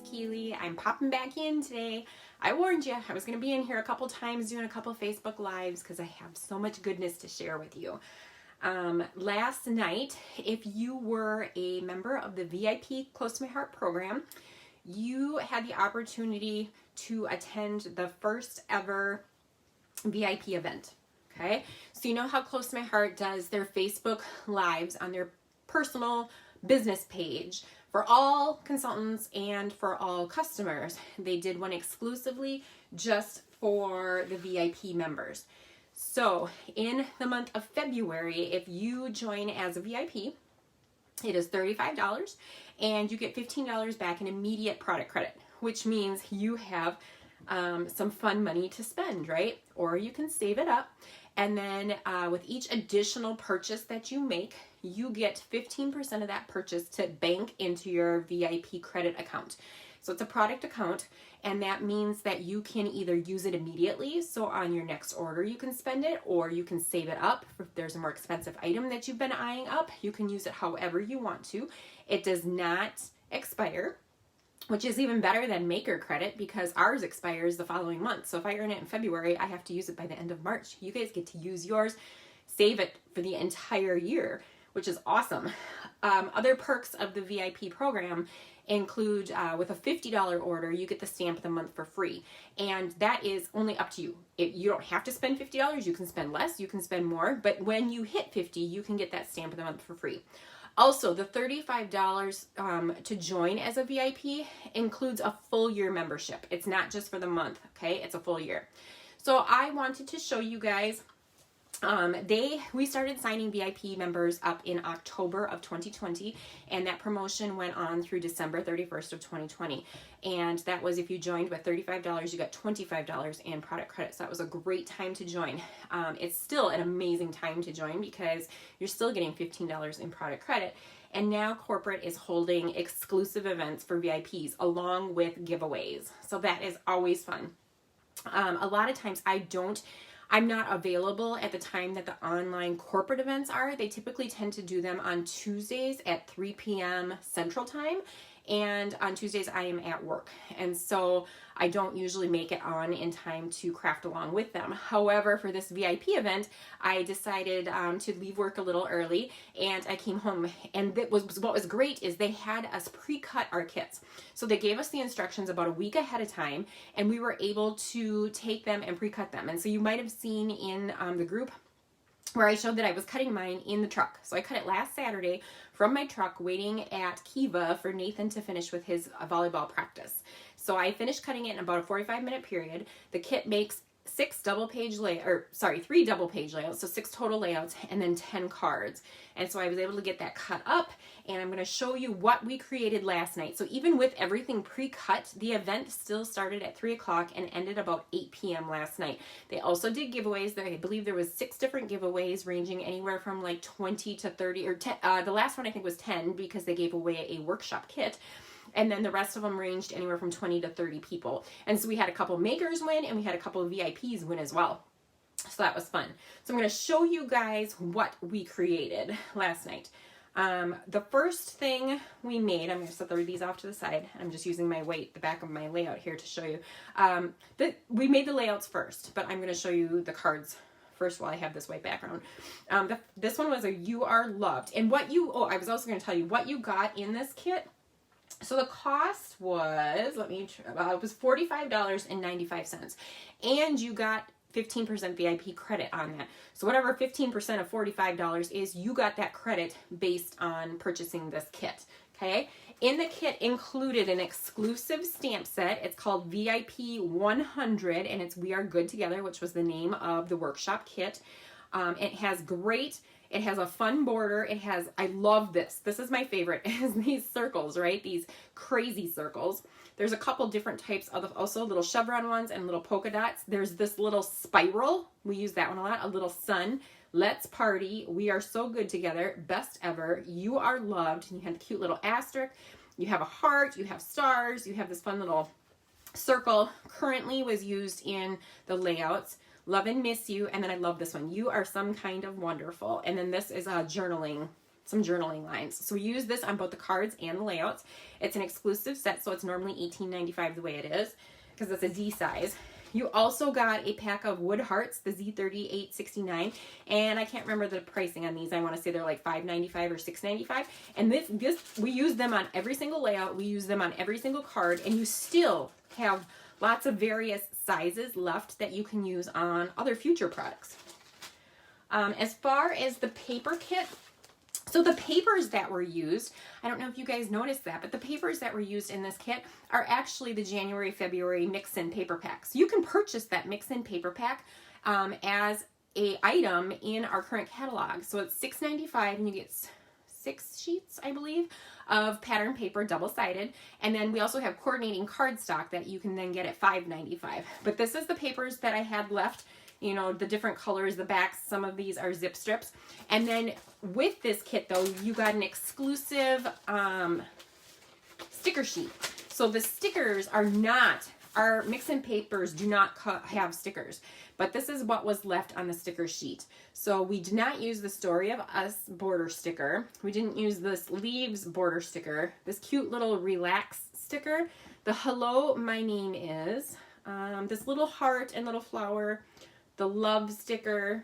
Keely. I'm popping back in today. I warned you I was going to be in here a couple times doing a couple Facebook Lives because I have so much goodness to share with you. Last night, if you were a member of the VIP Close to My Heart program, you had the opportunity to attend the first ever VIP event. Okay, so you know how Close to My Heart does their Facebook Lives on their personal business page for all consultants and for all customers. They did one exclusively just for the VIP members. So in the month of February, if you join as a VIP, it is $35 and you get $15 back in immediate product credit, which means you have some fun money to spend, right? Or you can save it up. And then with each additional purchase that you make, you get 15% of that purchase to bank into your VIP credit account. So it's a product account, and that means that you can either use it immediately, so on your next order you can spend it, or you can save it up. If there's a more expensive item that you've been eyeing up, you can use it however you want to. It does not expire, which is even better than maker credit because ours expires the following month. So if I earn it in February, I have to use it by the end of March. You guys get to use yours, save it for the entire year, which is awesome. Other perks of the VIP program include with a $50 order, you get the stamp of the month for free. And that is only up to you. You don't have to spend $50. You can spend less, you can spend more. But when you hit 50, you can get that stamp of the month for free. Also, the $35 to join as a VIP includes a full year membership. It's not just for the month, okay? It's a full year. So I wanted to show you guys, we started signing VIP members up in October of 2020, and that promotion went on through December 31st of 2020. And that was if you joined with $35, you got $25 in product credit. So that was a great time to join. It's still an amazing time to join because you're still getting $15 in product credit. And now corporate is holding exclusive events for VIPs along with giveaways. So that is always fun. A lot of times I'm not available at the time that the online corporate events are. They typically tend to do them on Tuesdays at 3 p.m. Central Time. And on Tuesdays I am at work. And so I don't usually make it on in time to craft along with them. However, for this VIP event, I decided to leave work a little early and I came home. And what was great is they had us pre-cut our kits. So they gave us the instructions about a week ahead of time and we were able to take them and pre-cut them. And so you might have seen in the group where I showed that I was cutting mine in the truck. So I cut it last Saturday from my truck waiting at Kiva for Nathan to finish with his volleyball practice. So I finished cutting it in about a 45-minute period. The kit makes 3 double-page layouts, so 6 total layouts, and then 10 cards. And so I was able to get that cut up, and I'm going to show you what we created last night. So even with everything pre-cut, the event still started at 3 o'clock and ended about 8 p.m. last night. They also did giveaways. I believe there was 6 different giveaways ranging anywhere from like 20 to 30, or 10, the last one I think was 10 because they gave away a workshop kit. And then the rest of them ranged anywhere from 20 to 30 people. And so we had a couple makers win and we had a couple of VIPs win as well. So that was fun. So I'm going to show you guys what we created last night. The first thing we made, I'm going to set these off to the side. I'm just using the back of my layout here to show you. We made the layouts first, but I'm going to show you the cards first while I have this white background. This one was a You Are Loved. And I was also going to tell you what you got in this kit. So the cost was, it was $45.95, and you got 15% VIP credit on that. So whatever 15% of $45 is, you got that credit based on purchasing this kit. Okay. In the kit included an exclusive stamp set. It's called VIP 100, and it's We Are Good Together, which was the name of the workshop kit. It has a fun border. I love this. This is my favorite. It has these circles, right? These crazy circles. There's a couple different types of also little chevron ones and little polka dots. There's this little spiral. We use that one a lot. A little sun. Let's party. We are so good together. Best ever. You are loved. And you have the cute little asterisk. You have a heart. You have stars. You have this fun little circle. Currently was used in the layouts. Love and Miss You, and then I love this one. You Are Some Kind of Wonderful. And then this is a journaling some journaling lines. So we use this on both the cards and the layouts. It's an exclusive set, so it's normally $18.95 the way it is because it's a D size. You also got a pack of wood hearts, the Z3869, and I can't remember the pricing on these. I want to say they're like $5.95 or $6.95. And this we use them on every single layout. We use them on every single card, and you still have lots of various sizes left that you can use on other future products. As far as the paper kit, so the papers that were used, I don't know if you guys noticed that, but the papers that were used in this kit are actually the January, February mix-in paper packs. You can purchase that mix-in paper pack as a item in our current catalog. So it's $6.95 and you get 6 sheets, I believe, of pattern paper, double-sided. And then we also have coordinating cardstock that you can then get at $5.95. But this is the papers that I had left. You know, the different colors, the backs, some of these are zip strips. And then with this kit, though, you got an exclusive sticker sheet. So the stickers are not, our mix-in papers do not have stickers. But this is what was left on the sticker sheet. So we did not use the Story of Us border sticker. We didn't use this Leaves border sticker. This cute little Relax sticker. The Hello, My Name Is. This little heart and little flower. The love sticker,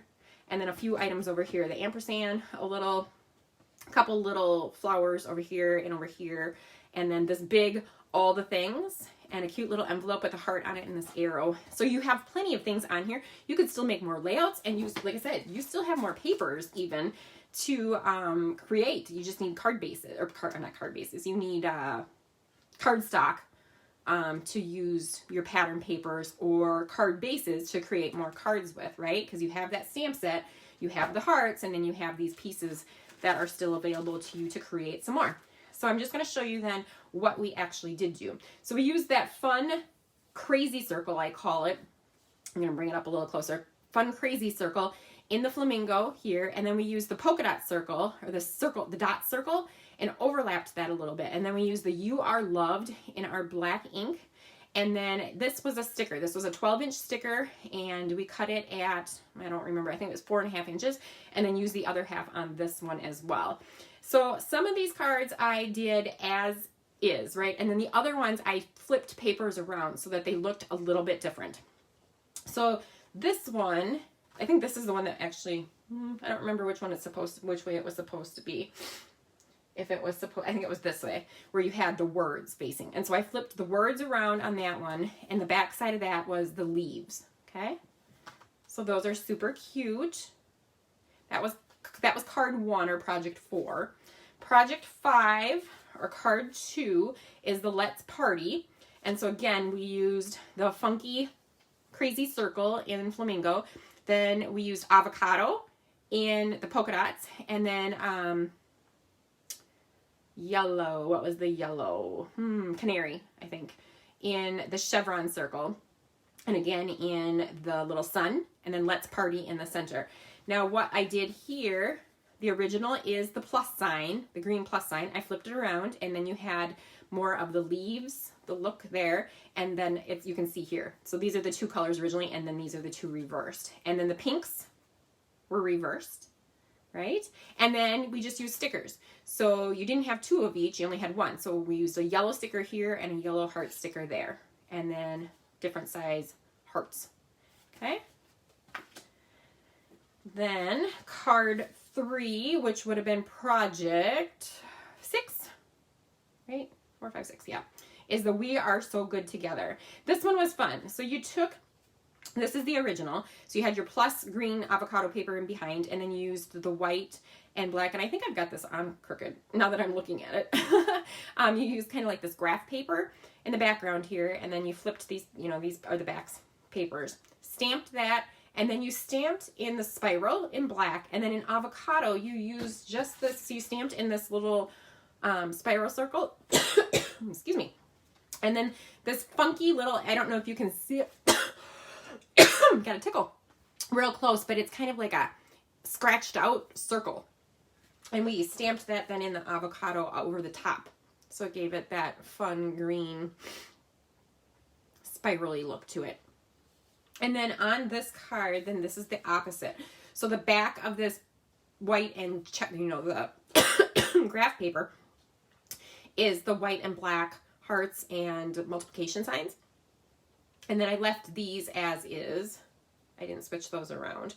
and then a few items over here. The ampersand, a couple little flowers over here and over here, and then this big all the things, and a cute little envelope with a heart on it and this arrow. So you have plenty of things on here. You could still make more layouts, and use, like I said, you still have more papers even to create. You just need card bases, or not card bases. You need cardstock. To use your pattern papers or card bases to create more cards with, right? Because you have that stamp set, you have the hearts, and then you have these pieces that are still available to you to create some more. So I'm just going to show you then what we actually did do. So we used that fun crazy circle, I call it. I'm going to bring it up a little closer. Fun crazy circle in the flamingo here, and then we used the polka dot circle, or the dot circle, and overlapped that a little bit. And then we used the You Are Loved in our black ink. And then this was a sticker. This was a 12-inch sticker, and we cut it at, I don't remember, I think it was 4.5 inches, and then used the other half on this one as well. So some of these cards I did as is, right? And then the other ones I flipped papers around so that they looked a little bit different. So this one, I think this is the one that actually, I don't remember which way it was supposed to be. If it was supposed, I think it was this way, where you had the words facing. And so I flipped the words around on that one, and the back side of that was the leaves, okay? So those are super cute. That was card 1, or project 4. Project 5, or card 2, is the Let's Party. And so again, we used the funky crazy circle in flamingo. Then we used avocado in the polka dots, and then yellow, what was the yellow? Canary, I think, in the chevron circle. And again, in the little sun, and then Let's Party in the center. Now, what I did here, the original is the plus sign, the green plus sign. I flipped it around, and then you had more of the leaves, the look there, and then you can see here. So these are the 2 colors originally, and then these are the 2 reversed. And then the pinks were reversed, right? And then we just used stickers. So you didn't have 2 of each, you only had 1. So we used a yellow sticker here and a yellow heart sticker there. And then different size hearts, okay? Then card 3, which would have been project 6, right? 4, 5, 6, yeah, is the We Are So Good Together. This one was fun. So you took, this is the original, so you had your plus green avocado paper in behind, and then you used the white and black, and I think I've got this on crooked now that I'm looking at it. You used kind of like this graph paper in the background here, and then you flipped these, you know, these are the backs papers, stamped that, and then you stamped in the spiral in black, and then in avocado you used just this, so you stamped in this little spiral circle, excuse me, and then this funky little, I don't know if you can see it, got a tickle real close, but it's kind of like a scratched out circle, and we stamped that then in the avocado over the top, so it gave it that fun green spirally look to it. And then on this card, then this is the opposite. So the back of this white and, you know, the graph paper is the white and black hearts and multiplication signs. And then I left these as is. I didn't switch those around.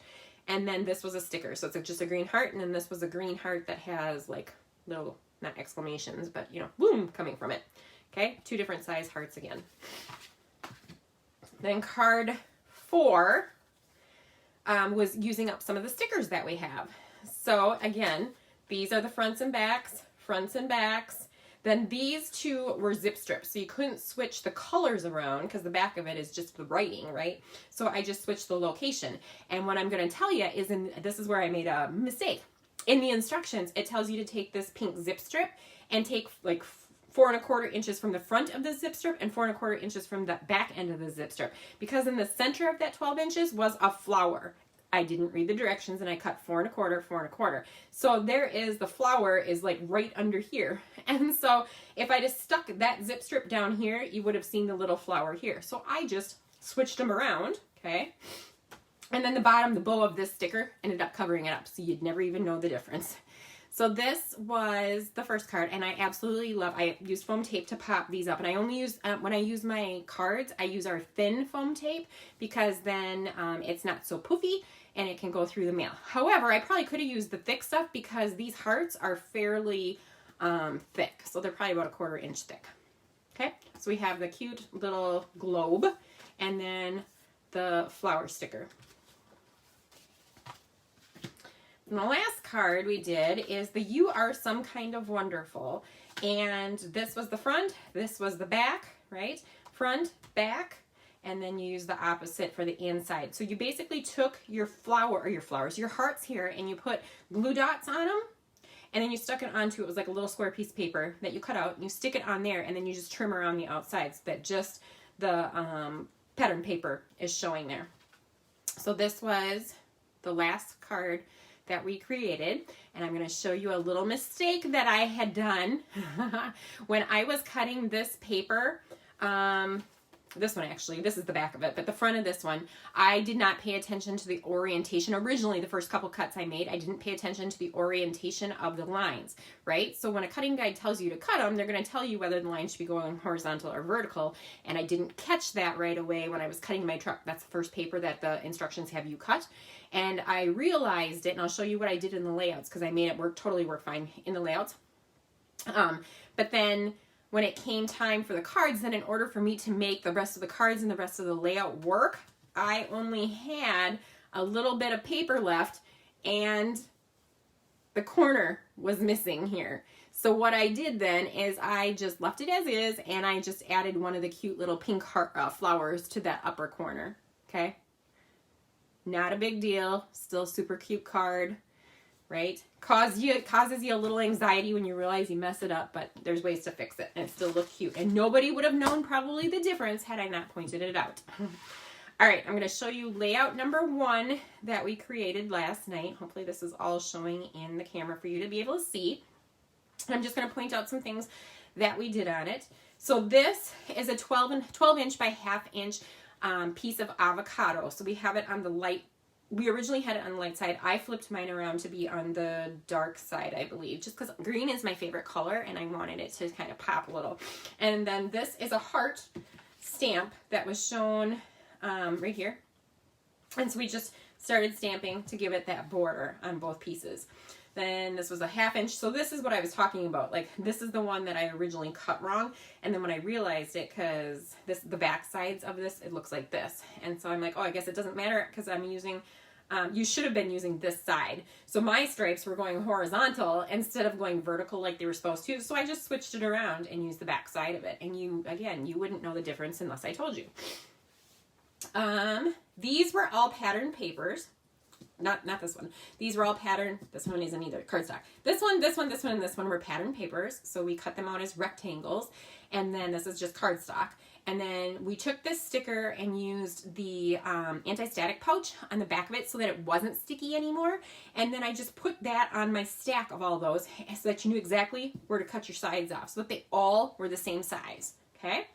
And then this was a sticker. So it's just a green heart. And then this was a green heart that has like little, not exclamations, but you know, boom, coming from it. Okay, 2 different size hearts again. Then card 4 was using up some of the stickers that we have. So again, these are the fronts and backs. Then these 2 were zip strips, so you couldn't switch the colors around because the back of it is just the writing, right? So I just switched the location. And what I'm going to tell you is, this is where I made a mistake. In the instructions, it tells you to take this pink zip strip and take like 4 1/4 inches from the front of the zip strip and 4 1/4 inches from the back end of the zip strip. Because in the center of that 12 inches was a flower. I didn't read the directions and I cut 4 1/4, 4 1/4. So there is, the flower is like right under here. And so if I just stuck that zip strip down here, you would have seen the little flower here. So I just switched them around, okay? And then the bottom, the bow of this sticker ended up covering it up, so you'd never even know the difference. So this was the first card, and I absolutely love, I used foam tape to pop these up, and I only use, when I use my cards, I use our thin foam tape, because then it's not so poofy, and it can go through the mail. However, I probably could have used the thick stuff, because these hearts are fairly thick, so they're probably about 1/4 inch thick. Okay, so we have the cute little globe, and then the flower sticker. And the last card we did is the You Are Some Kind of Wonderful. And this was the front, this was the back, right? Front, back, and then you use the opposite for the inside. So you basically took your flower, or your flowers, your hearts here, and you put glue dots on them, and then you stuck it onto, it was like a little square piece of paper that you cut out, and you stick it on there, and then you just trim around the outside so that just the pattern paper is showing there. So this was the last card that we created, and I'm going to show you a little mistake that I had done when I was cutting this paper. This one actually, this is the back of it, but the front of this one, I did not pay attention to the orientation. Originally, the first couple cuts I made, I didn't pay attention to the orientation of the lines, right? So when a cutting guide tells you to cut them, they're going to tell you whether the line should be going horizontal or vertical, and I didn't catch that right away when I was cutting my truck. That's the first paper that the instructions have you cut, and I realized it, and I'll show you what I did in the layouts, because I made it totally work fine in the layouts. But then when it came time for the cards, then in order for me to make the rest of the cards and the rest of the layout work, I only had a little bit of paper left, and the corner was missing here. So what I did then is I just left it as is, and I just added one of the cute little pink heart, flowers to that upper corner, okay? Not a big deal, still super cute card, right? Causes you a little anxiety when you realize you mess it up, but there's ways to fix it and it still look cute. And nobody would have known probably the difference had I not pointed it out. All right, I'm going to show you layout number 1 that we created last night. Hopefully this is all showing in the camera for you to be able to see. I'm just going to point out some things that we did on it. So this is a 12 inch by 1/2 inch piece of avocado. So we have it on the light. We originally had it on the light side. I flipped mine around to be on the dark side, I believe, just because green is my favorite color and I wanted it to kind of pop a little. And then this is a heart stamp that was shown right here. And so we just started stamping to give it that border on both pieces. Then this was a 1/2 inch. So this is what I was talking about. Like, this is the one that I originally cut wrong. And then when I realized it, because the back sides of this, it looks like this. And so I'm like, oh, I guess it doesn't matter because I'm using, you should have been using this side. So my stripes were going horizontal instead of going vertical like they were supposed to. So I just switched it around and used the back side of it. And you wouldn't know the difference unless I told you. These were all pattern papers. Not this one. These were all pattern. This one isn't either. Cardstock. This one, and this one were pattern papers. So we cut them out as rectangles. And then this is just cardstock. And then we took this sticker and used the anti-static pouch on the back of it so that it wasn't sticky anymore. And then I just put that on my stack of all those so that you knew exactly where to cut your sides off so that they all were the same size. Okay?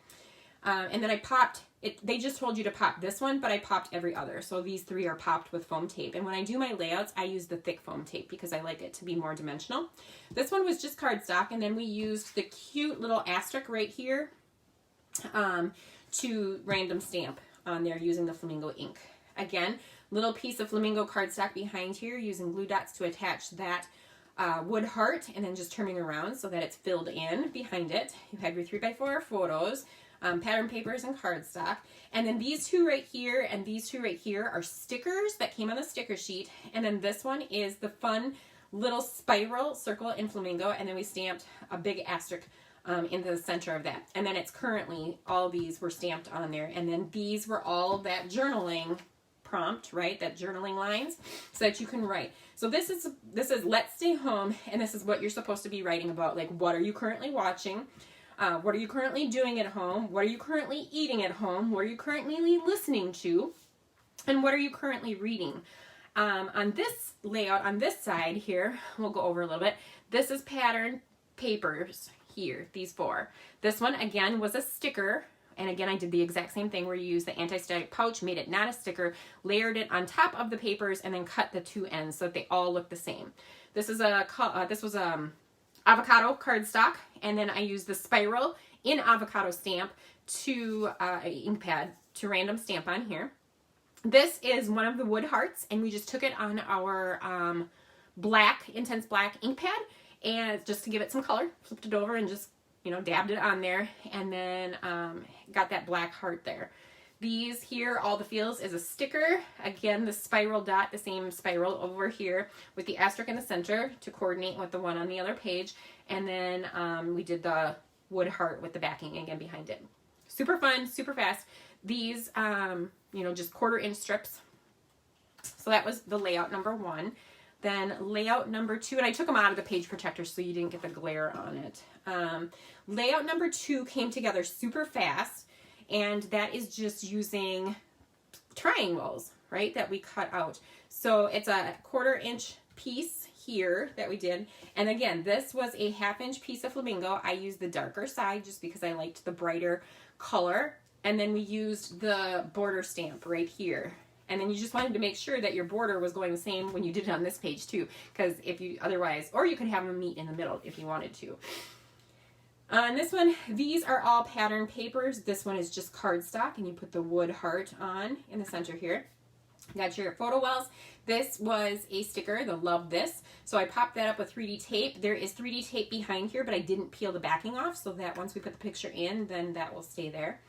And then I popped they just told you to pop this one, but I popped every other. So these 3 are popped with foam tape. And when I do my layouts, I use the thick foam tape because I like it to be more dimensional. This one was just cardstock, and then we used the cute little asterisk right here to random stamp on there using the flamingo ink. Again, little piece of flamingo cardstock behind here using glue dots to attach that wood heart, and then just turning around so that it's filled in behind it. You have your 3x4 photos, pattern papers, and cardstock. And then these 2 right here and these 2 right here are stickers that came on the sticker sheet. And then this one is the fun little spiral circle in flamingo, and then we stamped a big asterisk into the center of that. And then it's currently, all these were stamped on there. And then these were all that journaling prompt, right? That journaling lines so that you can write. So this is let's stay home, and this is what you're supposed to be writing about. Like, what are you currently watching? What are you currently doing at home? What are you currently eating at home? What are you currently listening to? And what are you currently reading? On this layout, on this side here, we'll go over a little bit. This is pattern papers here, these 4. This one, again, was a sticker. And again, I did the exact same thing where you use the anti-static pouch, made it not a sticker, layered it on top of the papers, and then cut the 2 ends so that they all look the same. This is avocado cardstock, and then I used the spiral in avocado stamp to ink pad to random stamp on here. This is one of the wood hearts, and we just took it on our black, intense black ink pad, and just to give it some color, flipped it over and just, you know, dabbed it on there, and then got that black heart there. These here, all the feels, is a sticker. Again, the spiral dot, the same spiral over here with the asterisk in the center to coordinate with the one on the other page. And then we did the wood heart with the backing again behind it. Super fun, super fast. These, you know, just 1/4-inch strips. So that was the layout number 1. Then layout number 2, and I took them out of the page protector so you didn't get the glare on it. Layout number 2 came together super fast, and that is just using triangles, right, that we cut out. So it's a 1/4-inch piece here that we did. And again, this was a 1/2-inch piece of flamingo. I used the darker side just because I liked the brighter color. And then we used the border stamp right here. And then you just wanted to make sure that your border was going the same when you did it on this page too, because if you otherwise, or you could have them meet in the middle if you wanted to. On this one, these are all pattern papers. This one is just cardstock, and you put the wood heart on in the center here. Got your photo wells. This was a sticker, the Love This. So I popped that up with 3D tape. There is 3D tape behind here, but I didn't peel the backing off so that once we put the picture in, then that will stay there.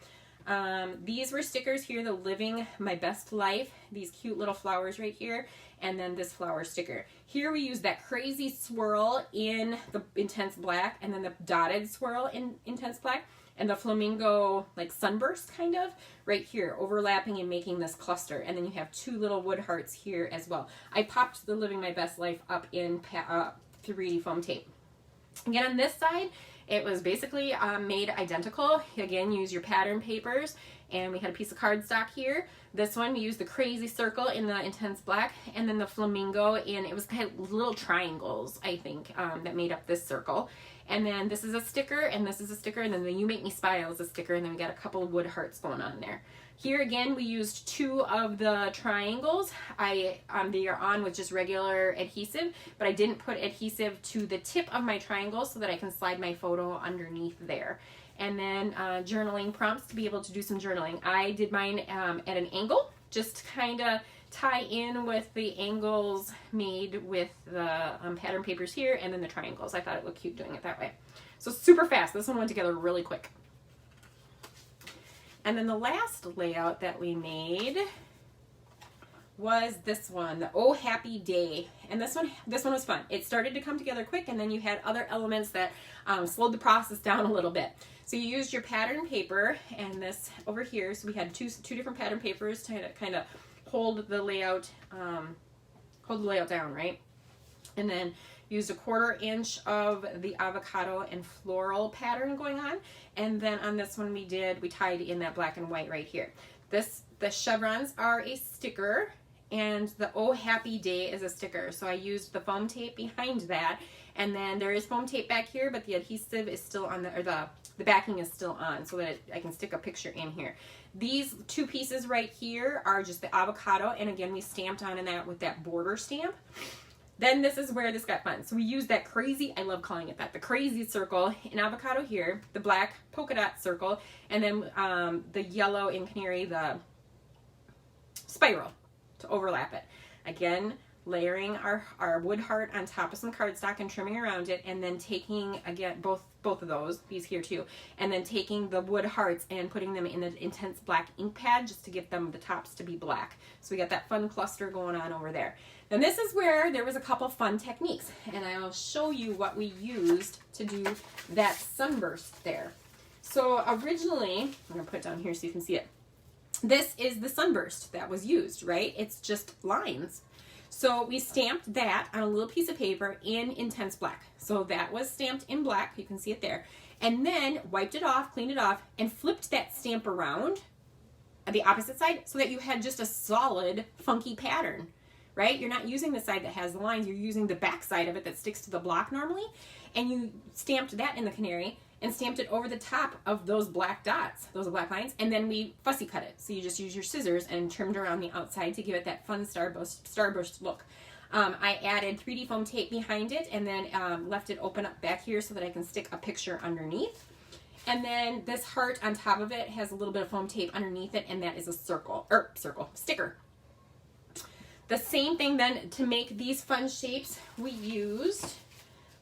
These were stickers here, the Living My Best Life, these cute little flowers right here, and then this flower sticker. Here we use that crazy swirl in the intense black, and then the dotted swirl in intense black, and the flamingo like sunburst kind of right here, overlapping and making this cluster. And then you have 2 little wood hearts here as well. I popped the Living My Best Life up in 3D foam tape. Again, on this side, it was basically made identical. Again, use your pattern papers, and we had a piece of cardstock here. This one, we used the crazy circle in the intense black, and then the flamingo in, it was kind of little triangles, I think, that made up this circle. And then this is a sticker, and this is a sticker, and then the You Make Me Smile is a sticker, and then we got a couple of wood hearts going on there. Here again, we used 2 of the triangles. They are on with just regular adhesive, but I didn't put adhesive to the tip of my triangle so that I can slide my photo underneath there. And then journaling prompts to be able to do some journaling. I did mine at an angle, just to kind of tie in with the angles made with the pattern papers here and then the triangles. I thought it looked cute doing it that way. So super fast. This one went together really quick. And then the last layout that we made was this one, the Oh Happy Day. And this one was fun. It started to come together quick, and then you had other elements that slowed the process down a little bit. So you used your pattern paper and this over here. So we had two different pattern papers to kind of hold the layout down, right? And then used a 1/4 inch of the avocado and floral pattern going on. And then on this one we tied in that black and white right here. The chevrons are a sticker, and the Oh Happy Day is a sticker. So I used the foam tape behind that. And then there is foam tape back here, but the adhesive is still on the the backing is still on so that I can stick a picture in here. These two pieces right here are just the avocado, and again, we stamped on in that with that border stamp. Then this is where this got fun. So we used that crazy, I love calling it that, the crazy circle in avocado here, the black polka dot circle, and then the yellow in canary, the spiral to overlap it. Again, layering our wood heart on top of some cardstock and trimming around it, and then taking, again, both of these here too, and then taking the wood hearts and putting them in an intense black ink pad just to get them, the tops to be black. So we got that fun cluster going on over there. And this is where there was a couple fun techniques, and I'll show you what we used to do that sunburst there. So originally, I'm going to put it down here so you can see it. This is the sunburst that was used, right? It's just lines. So we stamped that on a little piece of paper in intense black. So that was stamped in black, you can see it there. And then wiped it off, cleaned it off, and flipped that stamp around at the opposite side so that you had just a solid, funky pattern. Right? You're not using the side that has the lines, you're using the back side of it that sticks to the block normally, and you stamped that in the canary and stamped it over the top of those black dots, those black lines, and then we fussy cut it. So you just use your scissors and trimmed around the outside to give it that fun starburst look. I added 3D foam tape behind it and then left it open up back here so that I can stick a picture underneath. And then this heart on top of it has a little bit of foam tape underneath it, and that is a sticker. The same thing then to make these fun shapes, we used,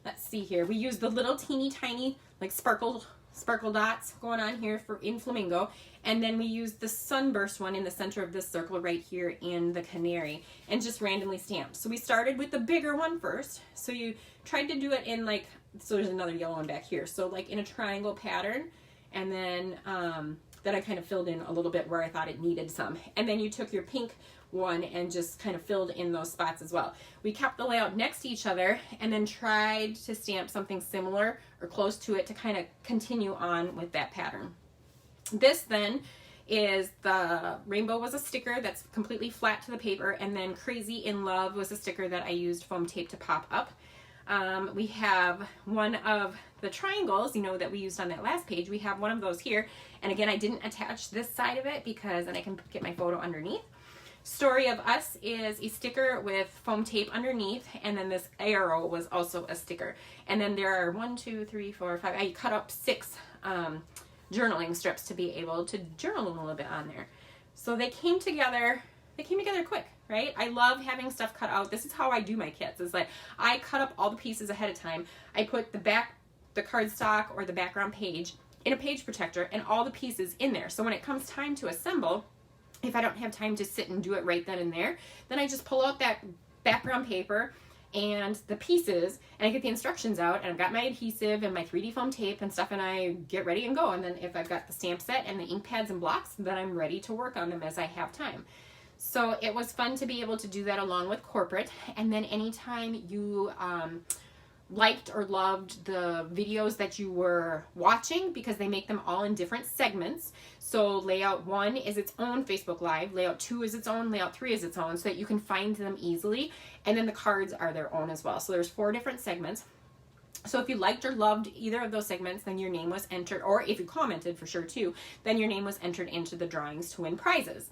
let's see here, we used the little teeny tiny like sparkle dots going on here in flamingo, and then we used the sunburst one in the center of this circle right here in the canary, and just randomly stamped. So we started with the bigger one first. So you tried to do it in like, so there's another yellow one back here, so like in a triangle pattern, and then that I kind of filled in a little bit where I thought it needed some. And then you took your pink one and just kind of filled in those spots as well. We kept the layout next to each other and then tried to stamp something similar or close to it to kind of continue on with that pattern. This then is the rainbow was a sticker that's completely flat to the paper, and then Crazy in Love was a sticker that I used foam tape to pop up. We have one of the triangles, you know, that we used on that last page. We have one of those here, and again, I didn't attach this side of it because then I can get my photo underneath. Story of Us is a sticker with foam tape underneath, and then this arrow was also a sticker. And then there are 1, 2, 3, 4, 5. I cut up 6 journaling strips to be able to journal a little bit on there. So they came together quick, right? I love having stuff cut out. This is how I do my kits. It's like I cut up all the pieces ahead of time. I put the cardstock or the background page in a page protector and all the pieces in there. So when it comes time to assemble, if I don't have time to sit and do it right then and there, then I just pull out that background paper and the pieces, and I get the instructions out, and I've got my adhesive and my 3D foam tape and stuff, and I get ready and go. And then if I've got the stamp set and the ink pads and blocks, then I'm ready to work on them as I have time. So it was fun to be able to do that along with corporate. And then anytime you liked or loved the videos that you were watching, because they make them all in different segments. So layout 1 is its own Facebook Live, layout 2 is its own, layout 3 is its own, so that you can find them easily. And then the cards are their own as well. So there's 4 different segments. So if you liked or loved either of those segments, then your name was entered, or if you commented for sure too, then your name was entered into the drawings to win prizes.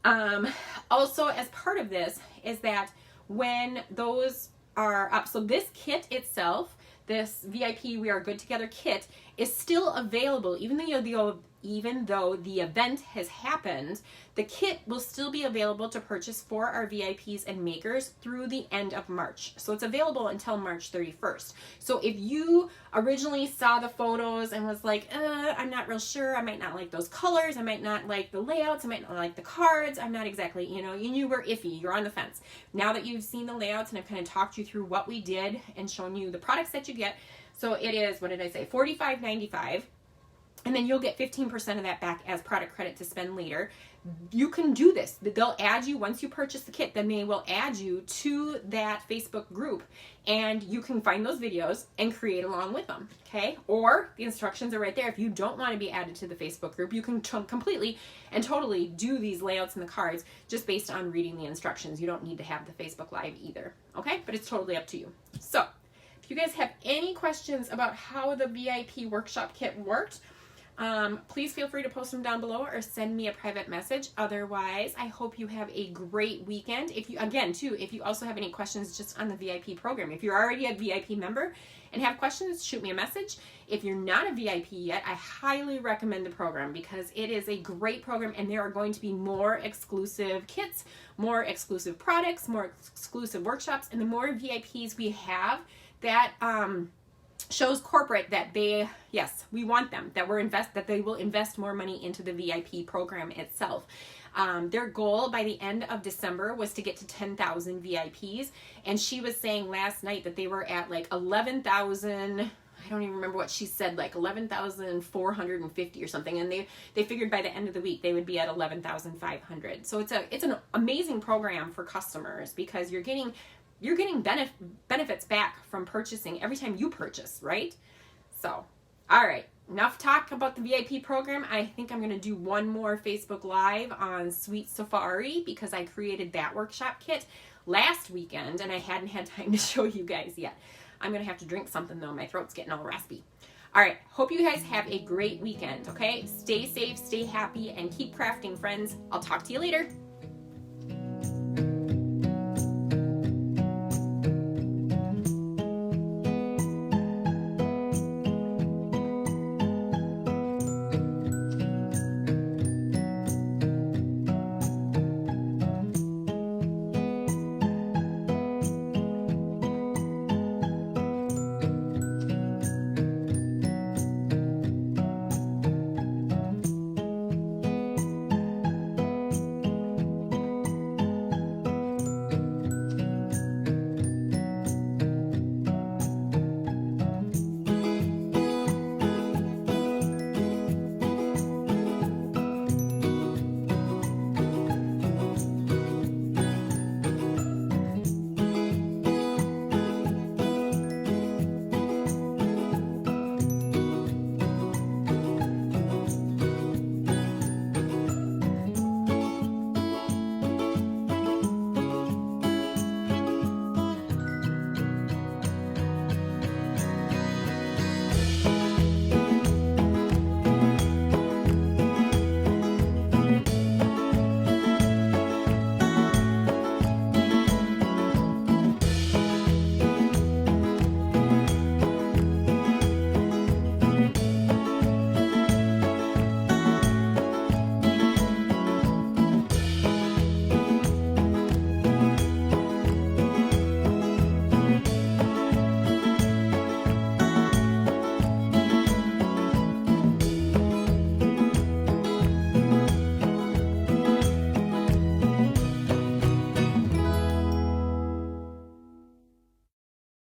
Also, as part of this is that when those are up, so this kit itself, this VIP We Are Good Together kit, is still available even though the event has happened. The kit will still be available to purchase for our VIPs and makers through the end of March. So it's available until March 31st. So if you originally saw the photos and was like, I'm not real sure, I might not like those colors, I might not like the layouts, I might not like the cards, I'm not exactly, you were iffy, you're on the fence. Now that you've seen the layouts and I've kind of talked you through what we did and shown you the products that you get, so it is, what did I say, $45.95. And then you'll get 15% of that back as product credit to spend later. You can do this. They'll add you, once you purchase the kit, then they will add you to that Facebook group, and you can find those videos and create along with them, okay? Or the instructions are right there. If you don't want to be added to the Facebook group, you can completely and totally do these layouts and the cards just based on reading the instructions. You don't need to have the Facebook Live either, okay? But it's totally up to you. So, if you guys have any questions about how the VIP workshop kit worked, please feel free to post them down below or send me a private message. Otherwise, I hope you have a great weekend. If you, again, too, if you also have any questions just on the VIP program, if you're already a VIP member and have questions, shoot me a message. If you're not a VIP yet, I highly recommend the program because it is a great program and there are going to be more exclusive kits, more exclusive products, more exclusive workshops, and the more VIPs we have, that shows corporate that they, yes, we want them, that they will invest more money into the VIP program itself. Their goal by the end of December was to get to 10,000 VIPs, and she was saying last night that they were at like 11,000, I don't even remember what she said, like 11,450 or something, and they figured by the end of the week they would be at 11,500. So it's an amazing program for customers because you're getting benefits back from purchasing every time you purchase, right? So, all right, enough talk about the VIP program. I think I'm going to do one more Facebook Live on Sweet Safari because I created that workshop kit last weekend and I hadn't had time to show you guys yet. I'm going to have to drink something though. My throat's getting all raspy. All right, hope you guys have a great weekend, okay? Stay safe, stay happy, and keep crafting, friends. I'll talk to you later.